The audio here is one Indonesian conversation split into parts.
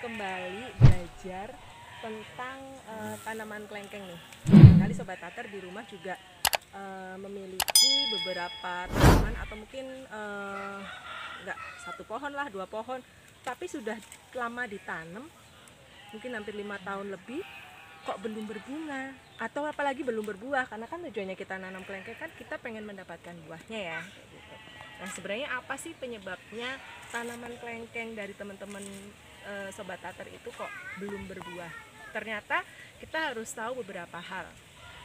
kembali belajar tentang tanaman kelengkeng nih. Kali Sobat Tater di rumah juga memiliki beberapa tanaman atau mungkin nggak satu pohon lah, 2 pohon, tapi sudah lama ditanam, mungkin hampir 5 tahun lebih, kok belum berbunga atau apalagi belum berbuah. Karena kan tujuannya kita nanam kelengkeng kan kita pengen mendapatkan buahnya ya, gitu. Nah, sebenarnya apa sih penyebabnya tanaman kelengkeng dari teman-teman Sobat Tater itu kok belum berbuah? Ternyata kita harus tahu beberapa hal.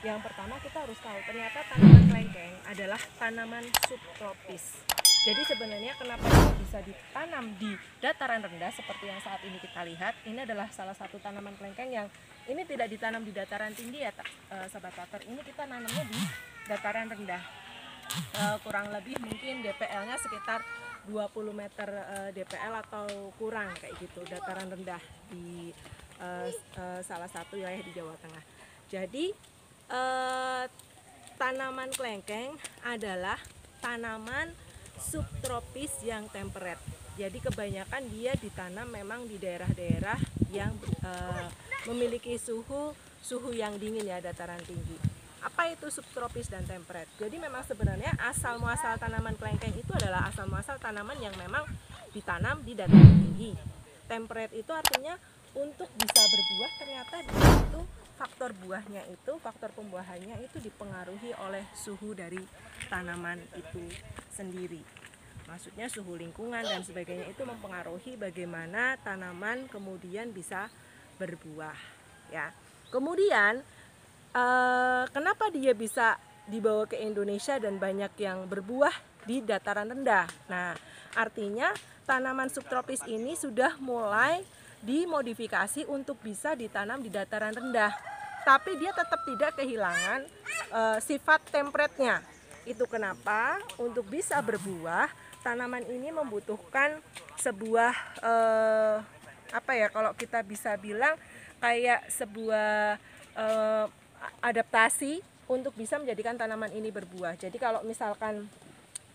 Yang pertama, kita harus tahu ternyata tanaman kelengkeng adalah tanaman subtropis. Jadi sebenarnya kenapa dia bisa ditanam di dataran rendah seperti yang saat ini kita lihat, ini adalah salah satu tanaman kelengkeng yang ini tidak ditanam di dataran tinggi ya Sobat Tater. Ini kita nanamnya di dataran rendah. Kurang lebih mungkin DPL-nya sekitar 20 meter DPL atau kurang kayak gitu, dataran rendah di salah satu wilayah di Jawa Tengah. Jadi tanaman kelengkeng adalah tanaman subtropis yang temperate. Jadi kebanyakan dia ditanam memang di daerah-daerah yang memiliki suhu yang dingin ya, dataran tinggi. Apa itu subtropis dan temperate? Jadi memang sebenarnya asal muasal tanaman kelengkeng itu adalah asal muasal tanaman yang memang ditanam di dataran tinggi. Temperate itu artinya untuk bisa berbuah ternyata itu faktor buahnya itu, faktor pembuahannya itu dipengaruhi oleh suhu dari tanaman itu sendiri. Maksudnya suhu lingkungan dan sebagainya itu mempengaruhi bagaimana tanaman kemudian bisa berbuah ya. Kemudian kenapa dia bisa dibawa ke Indonesia dan banyak yang berbuah di dataran rendah? Nah, artinya tanaman subtropis ini sudah mulai dimodifikasi untuk bisa ditanam di dataran rendah, tapi dia tetap tidak kehilangan sifat temperate-nya. Itu kenapa untuk bisa berbuah tanaman ini membutuhkan sebuah kalau kita bisa bilang kayak sebuah adaptasi untuk bisa menjadikan tanaman ini berbuah. Jadi kalau misalkan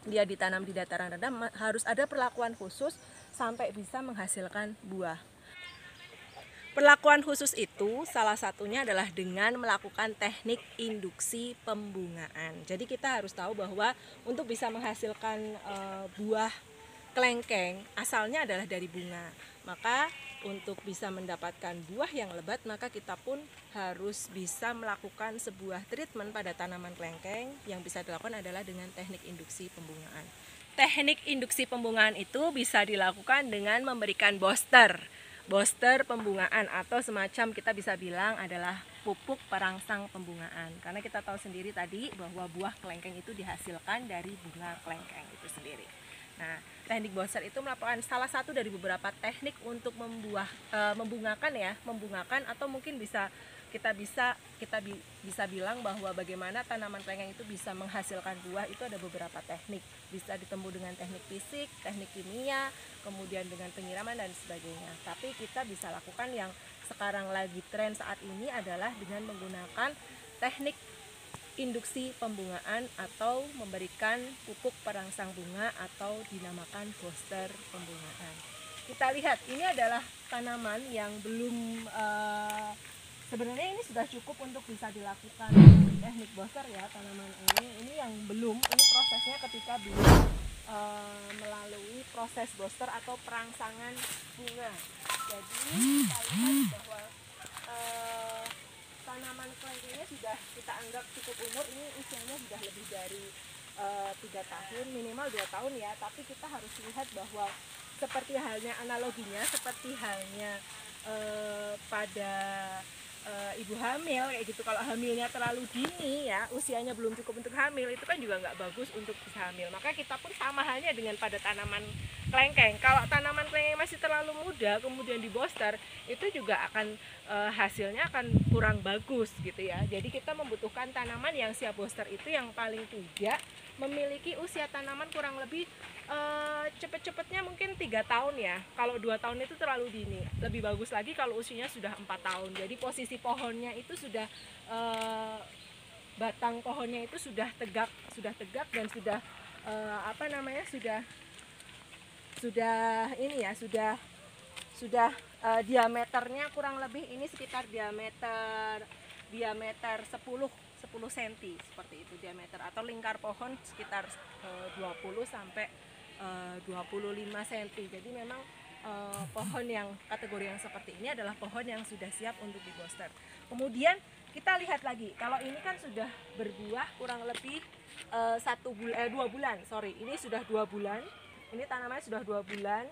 dia ditanam di dataran rendah harus ada perlakuan khusus sampai bisa menghasilkan buah. Perlakuan khusus itu salah satunya adalah dengan melakukan teknik induksi pembungaan. Jadi kita harus tahu bahwa untuk bisa menghasilkan buah kelengkeng asalnya adalah dari bunga. Maka untuk bisa mendapatkan buah yang lebat, maka kita pun harus bisa melakukan sebuah treatment pada tanaman kelengkeng. Yang bisa dilakukan adalah dengan teknik induksi pembungaan. Teknik induksi pembungaan itu bisa dilakukan dengan memberikan booster pembungaan atau semacam kita bisa bilang adalah pupuk perangsang pembungaan. Karena kita tahu sendiri tadi bahwa buah kelengkeng itu dihasilkan dari bunga kelengkeng itu sendiri. Nah, teknik booster itu merupakan salah satu dari beberapa teknik untuk membungakan atau mungkin kita bisa bilang bahwa bagaimana tanaman kelengkeng itu bisa menghasilkan buah itu ada beberapa teknik. Bisa ditempuh dengan teknik fisik, teknik kimia, kemudian dengan penyiraman dan sebagainya. Tapi kita bisa lakukan yang sekarang lagi tren saat ini adalah dengan menggunakan teknik induksi pembungaan atau memberikan pupuk perangsang bunga atau dinamakan booster pembungaan. Kita lihat ini adalah tanaman yang belum sebenarnya ini sudah cukup untuk bisa dilakukan teknik booster ya, tanaman ini yang belum, ini prosesnya ketika belum melalui proses booster atau perangsangan bunga. Jadi kita lihat bahwa tanaman kelengkengnya sudah kita anggap cukup umur, ini usianya sudah lebih dari 3 tahun, minimal 2 tahun ya. Tapi kita harus lihat bahwa seperti halnya analoginya, seperti halnya pada ibu hamil kayak gitu. Kalau hamilnya terlalu dini ya, usianya belum cukup untuk hamil, itu kan juga nggak bagus untuk bisa hamil. Maka kita pun sama halnya dengan pada tanaman kelengkeng. Kalau tanaman kelengkeng masih terlalu muda kemudian di booster, itu juga akan hasilnya akan kurang bagus gitu ya. Jadi kita membutuhkan tanaman yang siap booster itu yang paling tidak memiliki usia tanaman kurang lebih cepet-cepetnya mungkin 3 tahun ya. Kalau 2 tahun itu terlalu dini. Lebih bagus lagi kalau usianya sudah 4 tahun. Jadi posisi pohonnya itu sudah batang pohonnya itu sudah tegak dan sudah sudah sudah diameternya kurang lebih ini sekitar diameter 10 cm seperti itu diameter, atau lingkar pohon sekitar 20 sampai 25 cm. Jadi memang pohon yang kategori yang seperti ini adalah pohon yang sudah siap untuk di booster. Kemudian kita lihat lagi, kalau ini kan sudah berbuah kurang lebih 2 bulan, ini sudah 2 bulan, ini tanamannya sudah 2 bulan.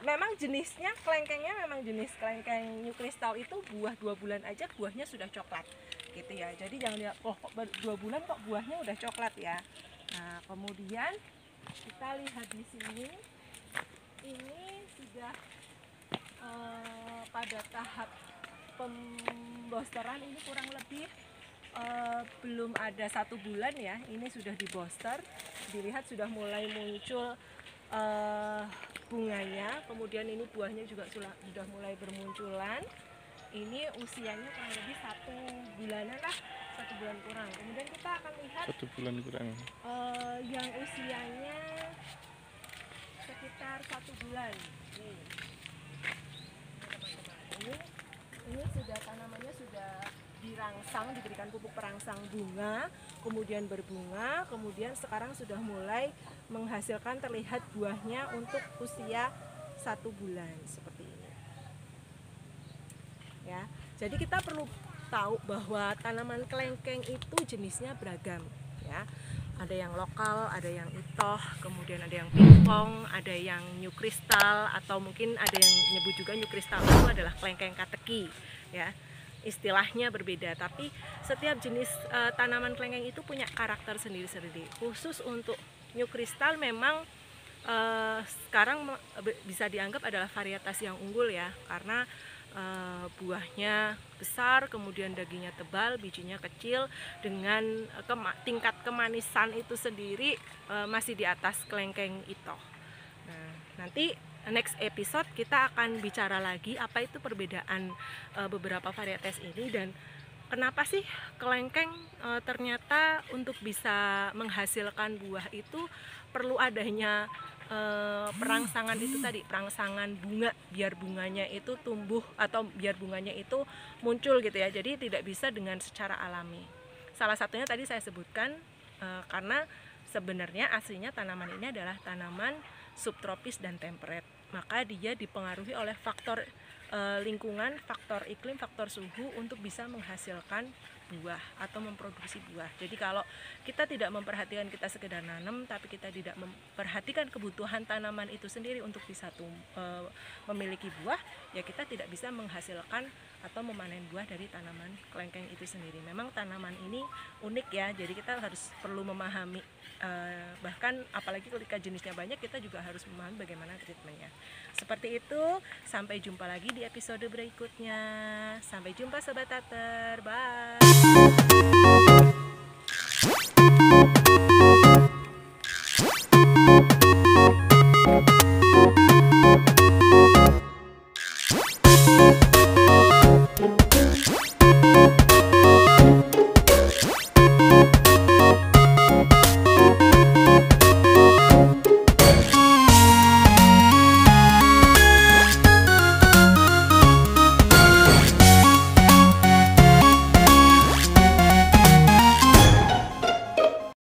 Memang jenisnya kelengkengnya memang jenis kelengkeng New Crystal itu buah 2 bulan aja buahnya sudah coklat gitu ya. Jadi jangan lihat kok 2 bulan kok buahnya udah coklat ya. Nah, kemudian kita lihat di sini ini sudah pada tahap pembosteran, ini kurang lebih belum ada 1 bulan ya, ini sudah di booster. Dilihat sudah mulai muncul bunganya, kemudian ini buahnya juga sudah mulai bermunculan. Ini usianya kurang lebih 1 bulanan lah, 1 bulan kurang. Kemudian kita akan lihat 1 bulan kurang yang usianya sekitar 1 bulan. Nih, teman-teman, ini sudah tanamannya sudah dirangsang, diberikan pupuk perangsang bunga, kemudian berbunga, kemudian sekarang sudah mulai menghasilkan, terlihat buahnya untuk usia 1 bulan seperti ini ya. Jadi kita perlu tahu bahwa tanaman kelengkeng itu jenisnya beragam ya. Ada yang lokal, ada yang itoh, kemudian ada yang pingpong, ada yang New Crystal, atau mungkin ada yang nyebut juga New Crystal itu adalah kelengkeng kateki ya. Istilahnya berbeda, tapi setiap jenis tanaman kelengkeng itu punya karakter sendiri-sendiri. Khusus untuk New Crystal memang sekarang bisa dianggap adalah varietas yang unggul ya, karena buahnya besar, kemudian dagingnya tebal, bijinya kecil, dengan tingkat kemanisan itu sendiri masih di atas kelengkeng itoh. Nah, nanti next episode kita akan bicara lagi apa itu perbedaan beberapa varietas ini, dan kenapa sih kelengkeng ternyata untuk bisa menghasilkan buah itu perlu adanya perangsangan itu tadi, perangsangan bunga, biar bunganya itu tumbuh atau biar bunganya itu muncul gitu ya. Jadi tidak bisa dengan secara alami. Salah satunya tadi saya sebutkan karena sebenarnya aslinya tanaman ini adalah tanaman subtropis dan temperate, maka dia dipengaruhi oleh faktor lingkungan, faktor iklim, faktor suhu untuk bisa menghasilkan buah atau memproduksi buah. Jadi kalau kita tidak memperhatikan, kita sekedar nanam tapi kita tidak memperhatikan kebutuhan tanaman itu sendiri untuk bisa memiliki buah, ya kita tidak bisa menghasilkan atau memanen buah dari tanaman kelengkeng itu sendiri. Memang tanaman ini unik ya, jadi kita harus perlu memahami, bahkan apalagi ketika jenisnya banyak, kita juga harus memahami bagaimana treatmentnya. Seperti itu, sampai jumpa lagi di episode berikutnya. Sampai jumpa Sobat Tater, bye.